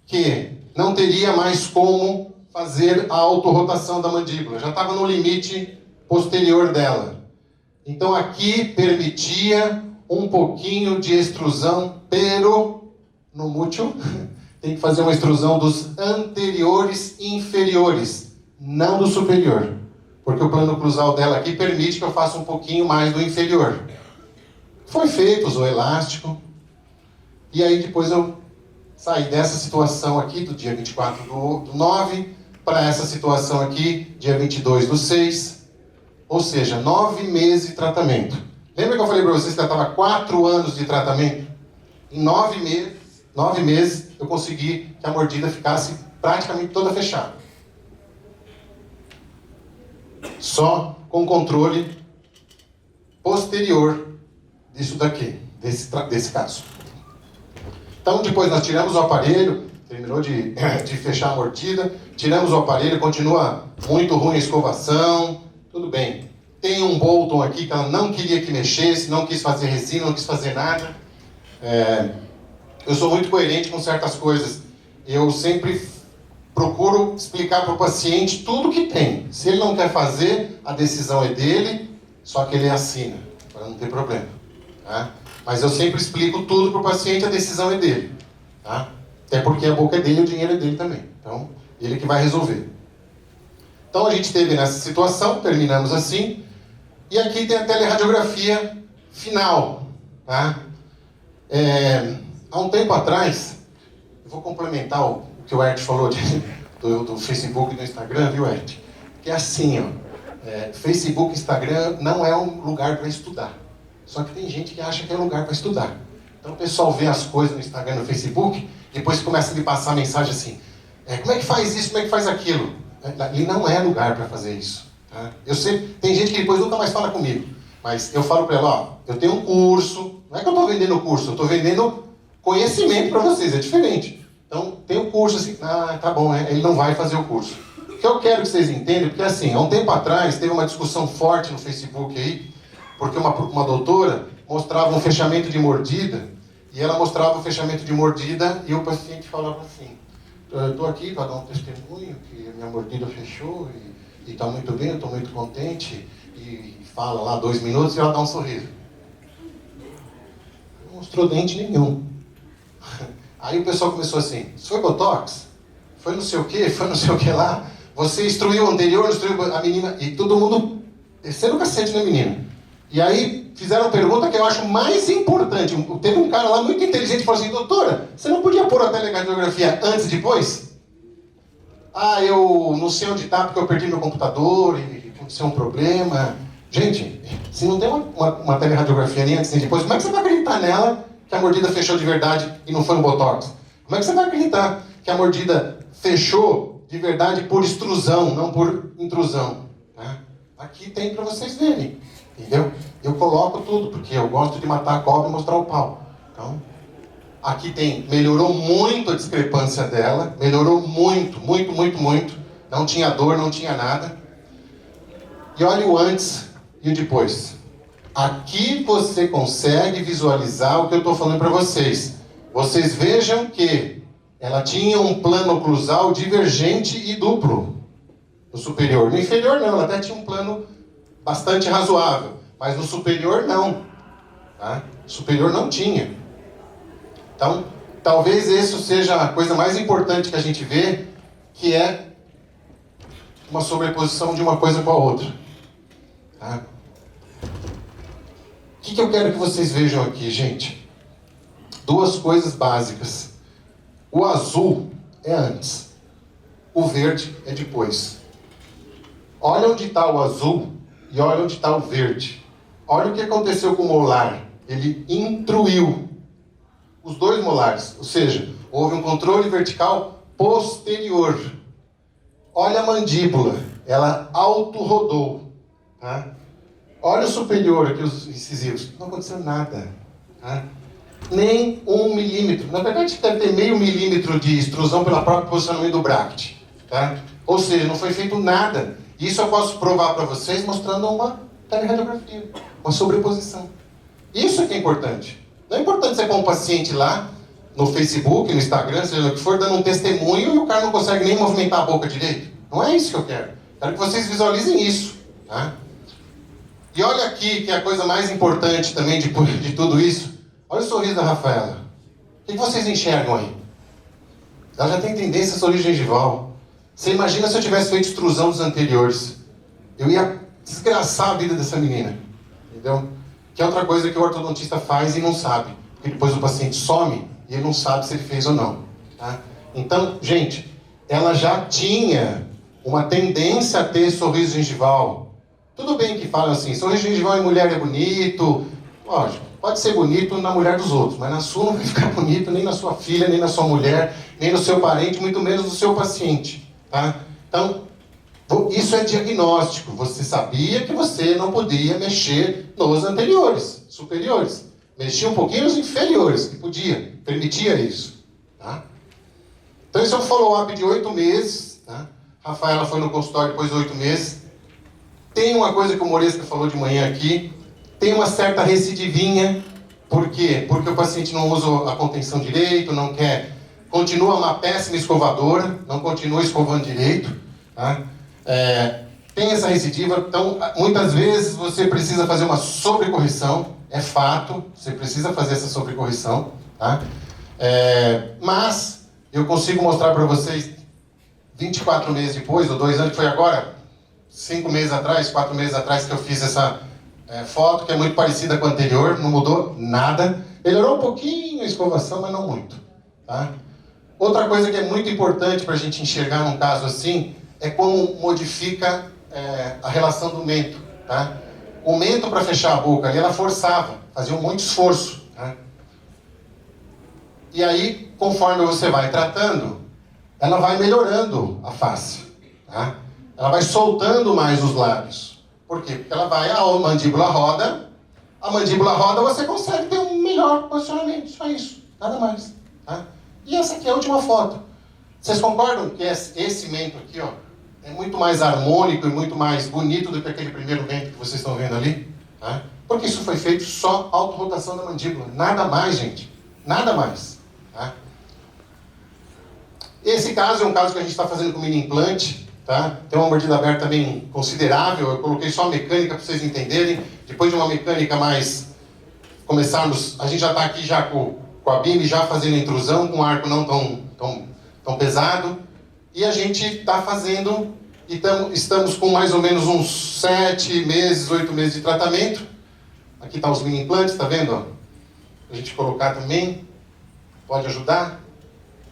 A: que não teria mais como fazer a autorrotação da mandíbula. Já estava no limite posterior dela. Então aqui permitia um pouquinho de extrusão, pero no mútuo tem que fazer uma extrusão dos anteriores inferiores, não do superior. Porque o plano cruzal dela aqui permite que eu faça um pouquinho mais do inferior. Foi feito, usou elástico. E aí depois eu saí dessa situação aqui, do dia 24 do 9, para essa situação aqui, dia 22 do 6. Ou seja, 9 meses de tratamento. Lembra que eu falei para vocês que ela estava 4 anos de tratamento? Em 9 meses, eu consegui que a mordida ficasse praticamente toda fechada. Só com controle posterior disso daqui, desse caso. Então, depois nós tiramos o aparelho, terminou de fechar a mordida, tiramos o aparelho, continua muito ruim a escovação, tudo bem. Tem um Bolton aqui que ela não queria que mexesse, não quis fazer resina, não quis fazer nada. Eu sou muito coerente com certas coisas. Eu sempre procuro explicar para o paciente tudo que tem. Se ele não quer fazer, a decisão é dele, só que ele assina, para não ter problema. Tá? Mas eu sempre explico tudo para o paciente, a decisão é dele. Tá? Até porque a boca é dele e o dinheiro é dele também. Então, ele que vai resolver. Então, a gente esteve nessa situação, terminamos assim. E aqui tem a teleradiografia final. Tá? Há um tempo atrás, eu vou complementar o que o Ert falou do Facebook e do Instagram, viu, Ert? Que é assim, ó, Facebook e Instagram não é um lugar para estudar. Só que tem gente que acha que é lugar para estudar. Então o pessoal vê as coisas no Instagram, no Facebook, depois começa a me passar mensagem assim, como é que faz isso, como é que faz aquilo? Ali não é lugar para fazer isso. Tá? Eu sei, tem gente que depois nunca mais fala comigo, mas eu falo para ela, ó, eu tenho um curso, não é que eu estou vendendo o curso, eu estou vendendo conhecimento para vocês, é diferente. Então, tem um curso assim, tá bom, ele não vai fazer o curso. O que eu quero que vocês entendam, porque assim, há um tempo atrás teve uma discussão forte no Facebook aí, porque uma doutora mostrava um fechamento de mordida, e ela mostrava o fechamento de mordida, e o paciente falava assim, eu estou aqui para dar um testemunho que a minha mordida fechou, e está muito bem, eu estou muito contente, e fala lá 2 minutos e ela dá um sorriso. Não mostrou dente nenhum. Aí o pessoal começou assim, foi botox? Foi não sei o que, foi não sei o que lá? Você instruiu o anterior, instruiu a menina, e todo mundo descendo o cacete na menina. E aí fizeram uma pergunta que eu acho mais importante. Teve um cara lá muito inteligente que falou assim, doutora, você não podia pôr a teleradiografia antes e depois? Eu não sei onde está porque eu perdi meu computador e aconteceu um problema. Gente, se não tem uma teleradiografia nem antes nem depois, como é que você vai acreditar nela que a mordida fechou de verdade e não foi um botox? Como é que você vai acreditar que a mordida fechou de verdade por extrusão, não por intrusão? Tá? Aqui tem para vocês verem, entendeu? Eu coloco tudo, porque eu gosto de matar a cobra e mostrar o pau. Então, aqui tem, melhorou muito a discrepância dela, melhorou muito, muito, muito, muito. Não tinha dor, não tinha nada. E olha o antes e o depois. Aqui você consegue visualizar o que eu estou falando para vocês. Vocês vejam que ela tinha um plano oclusal divergente e duplo no superior. No inferior não, ela até tinha um plano bastante razoável, mas no superior não. Tá? No superior não tinha. Então, talvez isso seja a coisa mais importante que a gente vê, que é uma sobreposição de uma coisa com a outra. Tá? O que eu quero que vocês vejam aqui, gente? 2 coisas básicas. O azul é antes, o verde é depois. Olha onde está o azul e olha onde está o verde. Olha o que aconteceu com o molar. Ele intruiu os 2 molares, ou seja, houve um controle vertical posterior. Olha a mandíbula, ela autorrodou. Tá? Olha o superior aqui, os incisivos, não aconteceu nada. Tá? Nem 1 milímetro, na verdade deve ter meio milímetro de extrusão pelo próprio posicionamento do bracket. Tá? Ou seja, não foi feito nada. Isso eu posso provar para vocês mostrando uma teleradiografia, uma sobreposição. Isso que é importante. Não é importante você pôr um paciente lá, no Facebook, no Instagram, seja o que for, dando um testemunho e o cara não consegue nem movimentar a boca direito. Não é isso que eu quero. Quero que vocês visualizem isso. Tá? E olha aqui, que é a coisa mais importante também de tudo isso. Olha o sorriso da Rafaela. O que vocês enxergam aí? Ela já tem tendência a sorriso gengival. Você imagina se eu tivesse feito extrusão dos anteriores. Eu ia desgraçar a vida dessa menina. Entendeu? Que é outra coisa que o ortodontista faz e não sabe. Porque depois o paciente some e ele não sabe se ele fez ou não. Tá? Então, gente, ela já tinha uma tendência a ter sorriso gengival. Tudo bem que falam assim, sorriso gengival em mulher é bonito. Lógico, pode ser bonito na mulher dos outros, mas na sua não vai ficar bonito, nem na sua filha, nem na sua mulher, nem no seu parente, muito menos no seu paciente. Tá? Então, isso é diagnóstico. Você sabia que você não podia mexer nos anteriores, superiores. Mexia um pouquinho nos inferiores, que podia, permitia isso. Tá? Então, esse é um follow-up de 8 meses. Tá? Rafaela foi no consultório depois de 8 meses. Tem uma coisa que o Moresca falou de manhã aqui. Tem uma certa recidivinha. Por quê? Porque o paciente não usa a contenção direito, não quer... Continua uma péssima escovadora, não continua escovando direito. Tá? Tem essa recidiva, então muitas vezes você precisa fazer uma sobrecorreção, é fato, você precisa fazer essa sobrecorreção, tá? Mas eu consigo mostrar para vocês 24 meses depois, ou 2 anos, que foi agora, 5 meses atrás, 4 meses atrás que eu fiz essa foto, que é muito parecida com a anterior, não mudou nada, melhorou um pouquinho a escovação, mas não muito, tá? Outra coisa que é muito importante para a gente enxergar num caso assim, é como modifica a relação do mento. Tá? o mento para fechar a boca ali, ela forçava, fazia muito esforço. Né? E aí, conforme você vai tratando, ela vai melhorando a face. Tá? Ela vai soltando mais os lábios. Por quê? Porque ela vai, a mandíbula roda, você consegue ter um melhor posicionamento, só isso, nada mais. Tá? E essa aqui é a última foto. Vocês concordam que esse mento aqui, ó, é muito mais harmônico e muito mais bonito do que aquele primeiro mento que vocês estão vendo ali? Tá? Porque isso foi feito só autorrotação da mandíbula, nada mais, gente, nada mais. Tá? Esse caso é um caso que a gente está fazendo com mini implante, tá? Tem uma mordida aberta também considerável, eu coloquei só a mecânica para vocês entenderem. Depois de uma mecânica mais... começarmos, a gente já está aqui já com a BIM já fazendo a intrusão, com um arco não tão pesado, e a gente está fazendo, e estamos com mais ou menos uns 7 meses, 8 meses de tratamento. Aqui estão os mini implantes, está vendo? Ó? A gente colocar também, pode ajudar.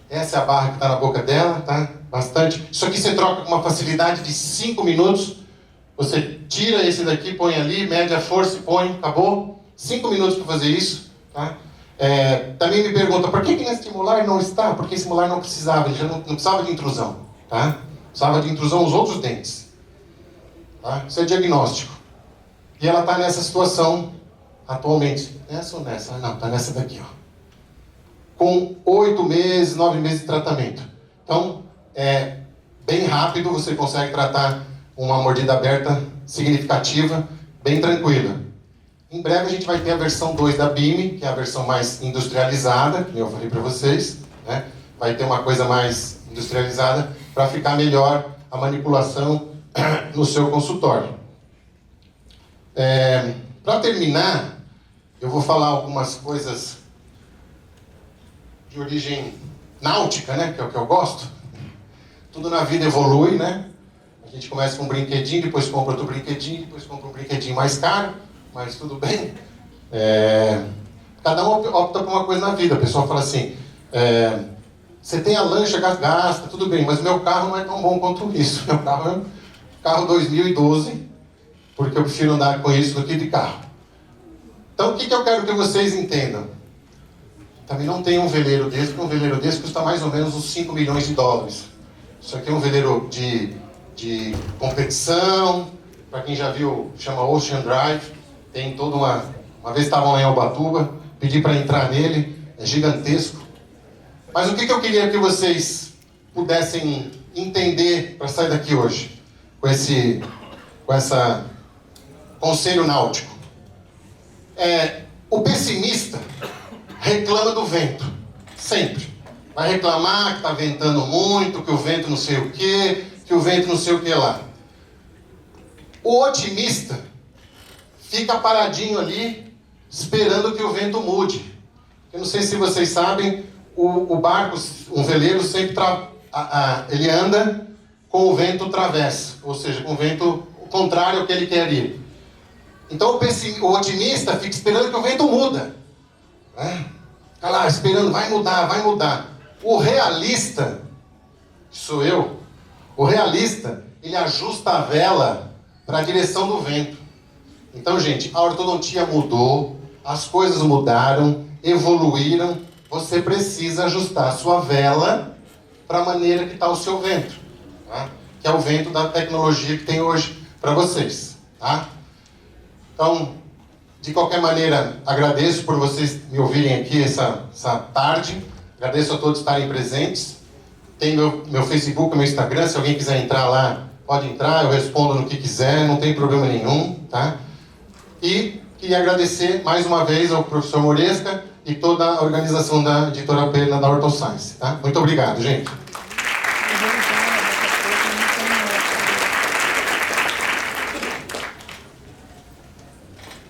A: Essa é a barra que está na boca dela, tá? Bastante. Isso aqui você troca com uma facilidade de 5 minutos. Você tira esse daqui, põe ali, mede a força e põe, acabou. 5 minutos para fazer isso, tá? Também me pergunta, por que nesse molar não está? Porque esse molar não precisava, ele já não precisava de intrusão, tá? Precisava de intrusão nos outros dentes. Tá? Isso é diagnóstico. E ela está nessa situação atualmente. Nessa ou nessa? Não, está nessa daqui, ó. Com 8 meses, 9 meses de tratamento. Então, bem rápido, você consegue tratar uma mordida aberta significativa, bem tranquila. Em breve a gente vai ter a versão 2 da BIM, que é a versão mais industrializada, que eu falei para vocês. Né? Vai ter uma coisa mais industrializada para ficar melhor a manipulação no seu consultório. Para terminar, eu vou falar algumas coisas de origem náutica, né? Que é o que eu gosto. Tudo na vida evolui, né? A gente começa com um brinquedinho, depois compra outro brinquedinho, depois compra um brinquedinho mais caro, mas tudo bem. Cada um opta por uma coisa na vida. O pessoal fala assim, você tem a lancha, gasta, tudo bem, mas o meu carro não é tão bom quanto isso. Meu carro é um carro 2012, porque eu prefiro andar com isso do que de carro. Então, o que eu quero que vocês entendam? Também não tem um veleiro desse, porque um veleiro desse custa mais ou menos uns 5 milhões de dólares. Isso aqui é um veleiro de competição, para quem já viu, chama Ocean Drive, tem toda uma vez estavam lá em Ubatuba, pedi para entrar nele, é gigantesco. Mas o que eu queria que vocês pudessem entender para sair daqui hoje, com esse conselho náutico? O pessimista reclama do vento, sempre. Vai reclamar que está ventando muito, que o vento não sei o quê, que o vento não sei o que lá. O otimista fica paradinho ali, esperando que o vento mude. Eu não sei se vocês sabem, o barco, um veleiro, sempre ele anda com o vento traverso, ou seja, com o vento contrário ao que ele quer ir. Então o otimista fica esperando que o vento muda. Está lá esperando, vai mudar, vai mudar. O realista, que sou eu, o realista, ele ajusta a vela para a direção do vento. Então, gente, a ortodontia mudou, as coisas mudaram, evoluíram, você precisa ajustar a sua vela para a maneira que está o seu vento, tá? Que é o vento da tecnologia que tem hoje para vocês. Tá? Então, de qualquer maneira, agradeço por vocês me ouvirem aqui essa tarde. Agradeço a todos estarem presentes. Tem meu Facebook, meu Instagram. Se alguém quiser entrar lá, pode entrar. Eu respondo no que quiser, não tem problema nenhum. Tá? E queria agradecer mais uma vez ao professor Moresca e toda a organização da Editora Pena da OrthoScience. Tá? Muito obrigado, gente.